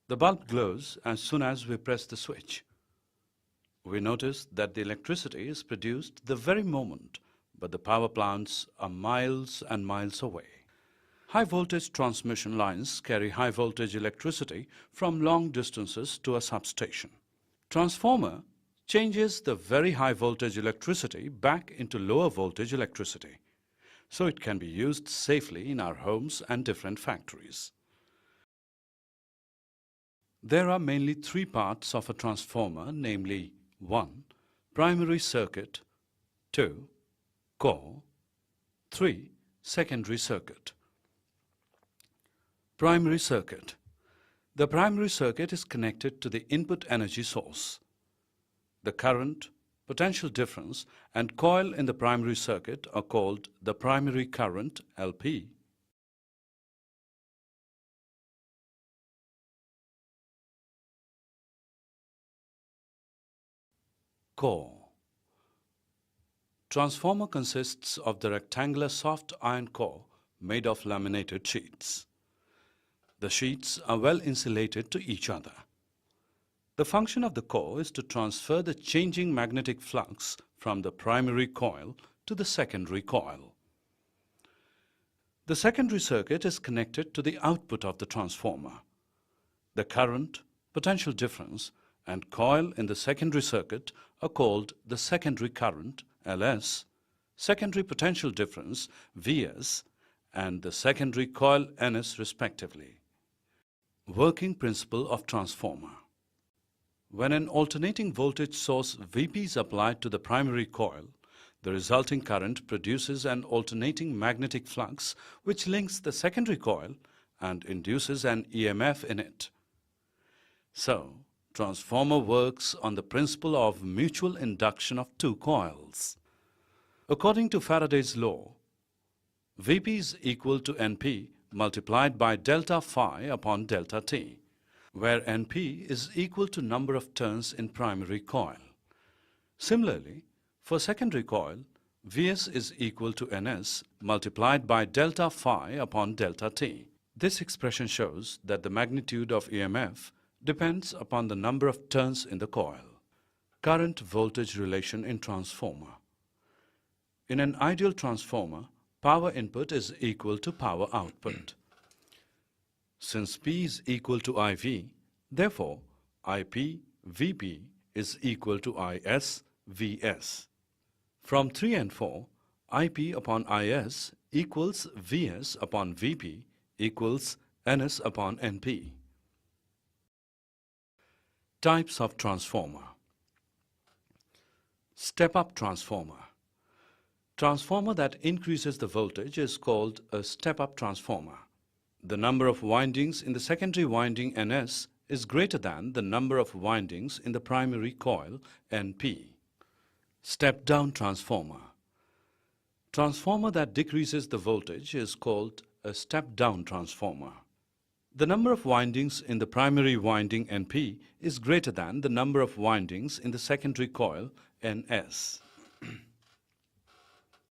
The bulb glows as soon as we press the switch. We notice that the electricity is produced the very moment, but the power plants are miles and miles away. High voltage transmission lines carry high voltage electricity from long distances to a substation. Transformer changes the very high voltage electricity back into lower voltage electricity, so it can be used safely in our homes and different factories. There are mainly three parts of a transformer, namely 1. Primary circuit, 2. Core, 3. Secondary circuit. Primary circuit. The primary circuit is connected to the input energy source. The current, potential difference, and coil in the primary circuit are called the primary current LP, core. Transformer consists of the rectangular soft iron core made of laminated sheets. The sheets are well insulated to each other. The function of the core is to transfer the changing magnetic flux from the primary coil to the secondary coil. The secondary circuit is connected to the output of the transformer. The current, potential difference, and coil in the secondary circuit are called the secondary current LS, secondary potential difference VS, and the secondary coil NS respectively. Working principle of transformer. When an alternating voltage source Vp is applied to the primary coil, the resulting current produces an alternating magnetic flux which links the secondary coil and induces an EMF in it. So, transformer works on the principle of mutual induction of two coils. According to Faraday's law, Vp is equal to Np multiplied by delta phi upon delta T, where Np is equal to number of turns in primary coil. Similarly, for secondary coil, Vs is equal to Ns multiplied by delta phi upon delta T. This expression shows that the magnitude of EMF depends upon the number of turns in the coil. Current-voltage relation in transformer. In an ideal transformer, power input is equal to power output. Since P is equal to IV, therefore IP Vp is equal to Is Vs. From 3 and 4, IP upon Is equals Vs upon Vp equals Ns upon Np. Types of transformer. Step-up transformer. Transformer that increases the voltage is called a step-up transformer. The number of windings in the secondary winding Ns is greater than the number of windings in the primary coil Np. Step-down transformer. Transformer that decreases the voltage is called a step-down transformer. The number of windings in the primary winding Np is greater than the number of windings in the secondary coil Ns.